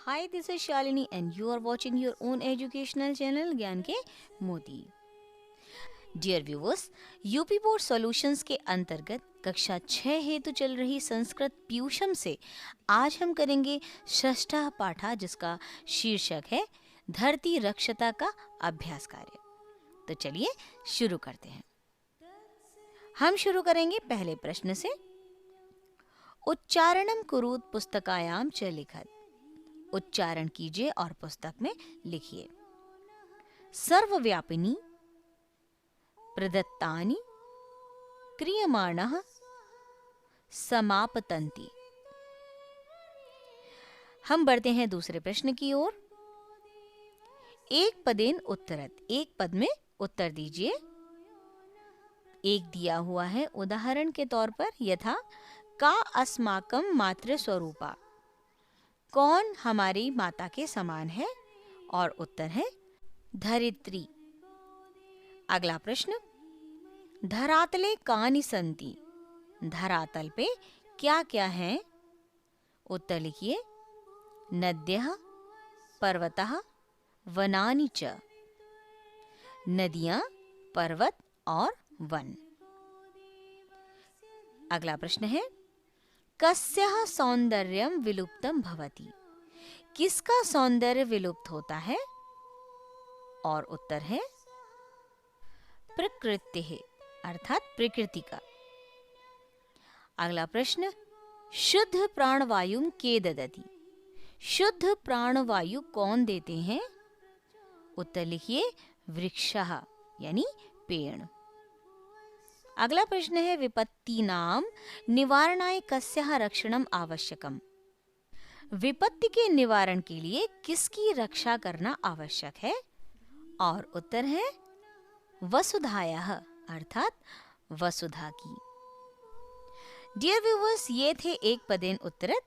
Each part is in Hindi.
Hi, this is Shalini and you are watching your own educational channel ज्ञान के मोती। Dear viewers, UP board solutions के अंतर्गत कक्षा 6 हेतु चल रही संस्कृत प्यूषम से आज हम करेंगे षष्ठा पाठा, जिसका शीर्षक है धरती रक्षता का अभ्यास कार्य। तो चलिए शुरू करते हैं। हम शुरू करेंगे पहले प्रश्न से। उच्चारणम कुरुत पुस्तकायाम च लिखत। उच्चारण कीजिए और पुस्तक में लिखिए। सर्वव्यापिनी प्रदत्तानि क्रियमाणः समापतन्ति। हम बढ़ते हैं दूसरे प्रश्न की ओर। एक पदेन उत्तरत, एक पद में उत्तर दीजिए। एक दिया हुआ है उदाहरण के तौर पर, यथा का अस्माकम मातृ स्वरूपा, कौन हमारी माता के समान है, और उत्तर है धरित्री। अगला प्रश्न, धरातले कानि सन्ति, धरातल पे क्या क्या है, उत्तर लिखिए। नद्यः, पर्वतः, वनानि च। नदियां, पर्वत और वन। अगला प्रश्न है, कस्यः सौंदर्यं विलुप्तं भवति, किसका सौंदर्य विलुप्त होता है, और उत्तर है प्रकृतिः, अर्थात प्रकृति का। अगला प्रश्न, शुद्ध प्राणवायु के ददति, शुद्ध प्राणवायु कौन देते हैं, उत्तर लिखिए वृक्षः, यानी पेड़। अगला प्रश्न है, विपत्तीनां निवारणाय कस्यः रक्षणम आवश्यकम, विपत्ति के निवारण के लिए किसकी रक्षा करना आवश्यक है, और उत्तर है वसुधायाः, अर्थात वसुधा की। डियर व्यूअर्स, ये थे एक पदेन उत्तरत।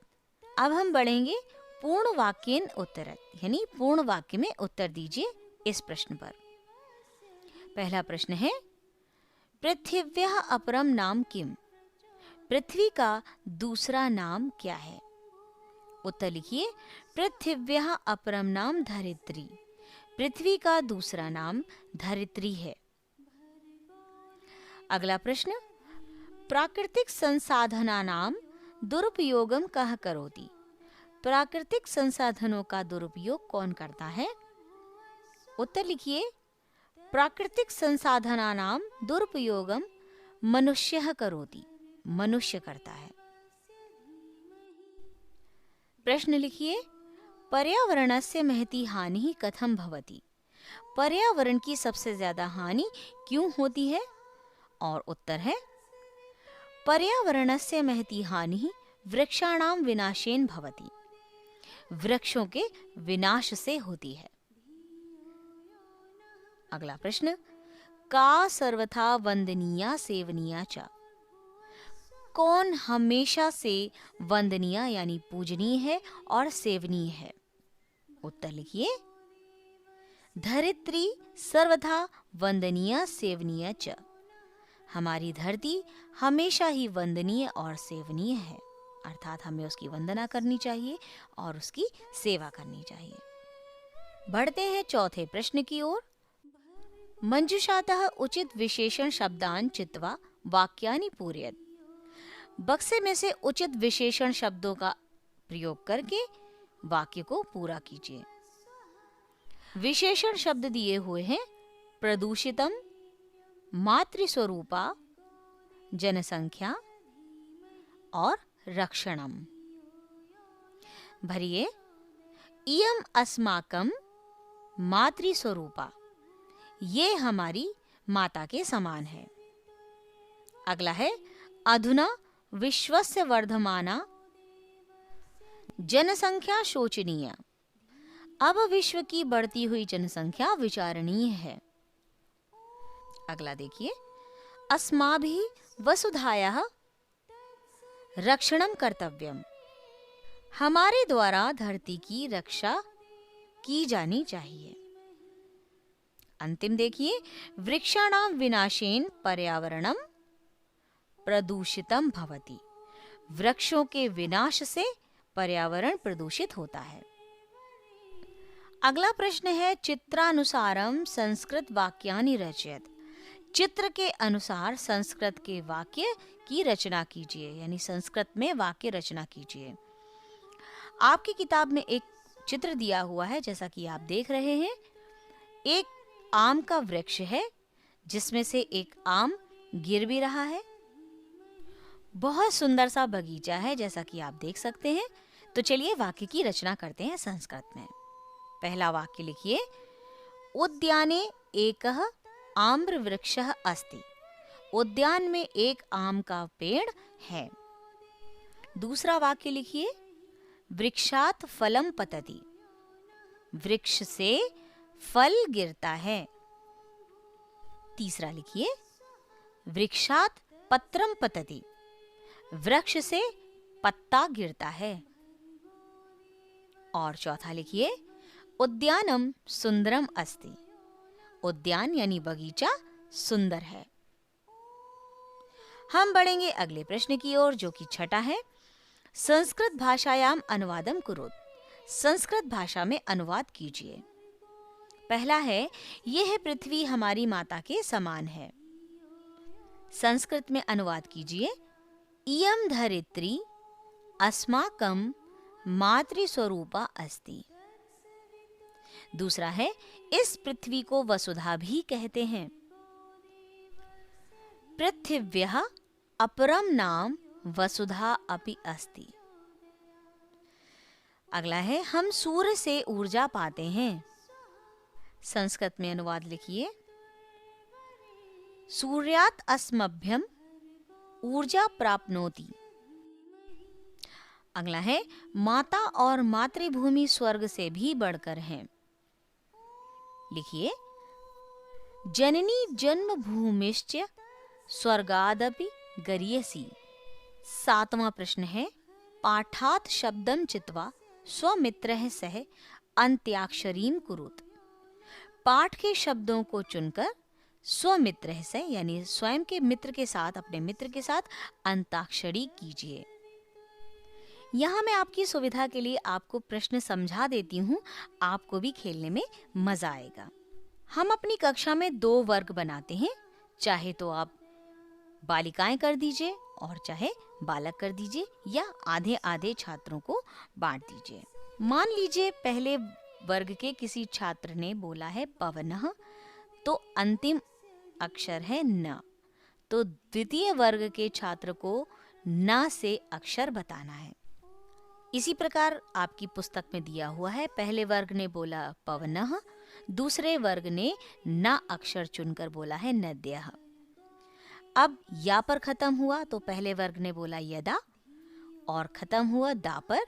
अब हम बढ़ेंगे पूर्ण वाक्येन उत्तरत, यानी पूर्ण वाक्य में उत्तर दीजिए इस प्रश्न पर। पहला प्रश्न है, पृथिव्याः अपरम नाम किम, पृथ्वी का दूसरा नाम क्या है, उत्तर लिखिए पृथिव्याः अपरम नाम धरित्री, पृथ्वी का दूसरा नाम धरित्री है। अगला प्रश्न, प्राकृतिक संसाधनानां दुरुपयोगम कः करोति, प्राकृतिक संसाधनों का दुरुपयोग कौन करता है, उत्तर लिखिए प्राकृतिक संसाधनानां दुरुपयोगम मनुष्यः करोति, मनुष्य करता है। प्रश्न लिखिए, पर्यावरणस्य महती हानिः कथं भवति, पर्यावरण की सबसे ज्यादा हानि क्यों होती है, और उत्तर है पर्यावरणस्य महती हानिः वृक्षाणां विनाशेन भवति, वृक्षों के विनाश से होती है। अगला प्रश्न, का सर्वथा वंदनीया सेवनीया च, कौन हमेशा से वंदनीय यानी पूजनीय है और सेवनीय है, उत्तर लिखिए धरित्री सर्वथा वंदनीय सेवनीय च, हमारी धरती हमेशा ही वंदनीय और सेवनीय है, अर्थात हमें उसकी वंदना करनी चाहिए और उसकी सेवा करनी चाहिए। बढ़ते हैं चौथे प्रश्न की ओर। मंजुषातः उचित विशेषण शब्दान चित्वा वाक्यानि पूरयत, बक्से में से उचित विशेषण शब्दों का प्रयोग करके वाक्य को पूरा कीजिए। विशेषण शब्द दिए हुए हैं प्रदूषितम, मातृस्वरूपा, जनसंख्या और रक्षणम। भरिए, इयम अस्माकम मातृस्वरूपा, ये हमारी माता के समान है। अगला है, अधुना विश्वस्य वर्धमाना जनसंख्या शोचनीय, अब विश्व की बढ़ती हुई जनसंख्या विचारणीय है। अगला देखिए, अस्माभिः वसुधायाः रक्षणं कर्तव्यम, हमारे द्वारा धरती की रक्षा की जानी चाहिए। अंतिम देखिए, वृक्षाणां विनाशेन पर्यावरणम प्रदूषितम भवति, वृक्षों के विनाश से पर्यावरण प्रदूषित होता है। अगला प्रश्न है चित्रानुसारम संस्कृत वाक्यानि रचयत। चित्र के अनुसार संस्कृत के वाक्य की रचना कीजिए, यानी संस्कृत में वाक्य रचना कीजिए। आपकी किताब में एक चित्र दिया हुआ है, जैसा कि आप देख रहे हैं। एक आम का वृक्ष है जिसमें से एक आम गिर भी रहा है। बहुत सुंदर सा बगीचा है, जैसा कि आप देख सकते हैं। तो चलिए वाक्य की रचना करते हैं संस्कृत में। पहला वाक्य लिखिए, उद्याने एकः आम्र वृक्षः अस्ति। उद्यान में एक आम का पेड़ है। दूसरा वाक्य लिखिए, वृक्षात फलम पतति। वृक्ष से फल गिरता है। तीसरा लिखिए, वृक्षात पत्रम पतति। वृक्ष से पत्ता गिरता है। और चौथा लिखिए, उद्यानम सुंदरम अस्ति। उद्यान यानी बगीचा सुंदर है। हम बढ़ेंगे अगले प्रश्न की ओर, जो कि छठा है। संस्कृत भाषायाम अनुवादम कुरुत। संस्कृत भाषा में अनुवाद कीजिए। पहला है, यह पृथ्वी हमारी माता के समान है। संस्कृत में अनुवाद कीजिए, इयं धरित्री अस्माकं मातृस्वरूपा अस्ति। दूसरा है, इस पृथ्वी को वसुधा भी कहते हैं। पृथिव्यः अपरम नाम वसुधा अपि अस्ति। अगला है, हम सूर्य से ऊर्जा पाते हैं। संस्कृत में अनुवाद लिखिए, सूर्यात् अस्मभ्यम ऊर्जा प्राप्नोति। अगला है, माता और मातृभूमि स्वर्ग से भी बढ़कर है। लिखिए, जननी जन्म भूमिश्च स्वर्गादपि गरीयसी। सातवां प्रश्न है, पाठात् शब्दम चित्वा स्वमित्रः सह अंत्याक्षरीम कुरुत। पाठ के शब्दों को चुनकर स्वमित्र से, यानी स्वयं के मित्र के साथ, अपने मित्र के साथ अंताक्षरी कीजिए। यहाँ मैं आपकी सुविधा के लिए आपको प्रश्न समझा देती हूँ, आपको भी खेलने में मजा आएगा। हम अपनी कक्षा में 2 वर्ग बनाते हैं, चाहे तो आप बालिकाएं कर दीजिए और चाहे बालक कर दीजिए, या आधे आधे छात्रों को बांट दीजिए। मान लीजिए पहले वर्ग के किसी छात्र ने बोला है पवनः, तो अंतिम अक्षर है न, तो द्वितीय वर्ग के छात्र को न से अक्षर बताना है। इसी प्रकार आपकी पुस्तक में दिया हुआ है, पहले वर्ग ने बोला पवनः, दूसरे वर्ग ने न अक्षर चुनकर बोला है नद्यः। अब या पर खत्म हुआ तो पहले वर्ग ने बोला यदा, और खत्म हुआ दा पर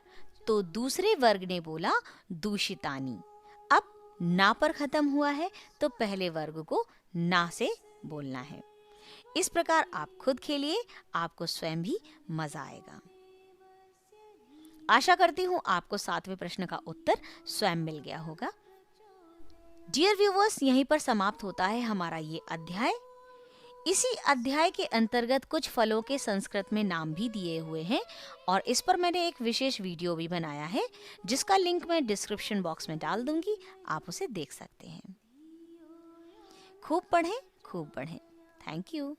तो दूसरे वर्ग ने बोला दूषितानि। अब ना पर खत्म हुआ है तो पहले वर्ग को ना से बोलना है। इस प्रकार आप खुद खेलिए, आपको स्वयं भी मजा आएगा। आशा करती हूँ आपको 7वें प्रश्न का उत्तर स्वयं मिल गया होगा। डियर व्यूवर्स, यहीं पर समाप्त होता है हमारा ये अध्याय। इसी अध्याय के अंतर्गत कुछ फलों के संस्कृत में नाम भी दिए हुए हैं, और इस पर मैंने एक विशेष वीडियो भी बनाया है, जिसका लिंक मैं डिस्क्रिप्शन बॉक्स में डाल दूंगी, आप उसे देख सकते हैं। खूब पढ़ें, खूब पढ़ें। Thank you.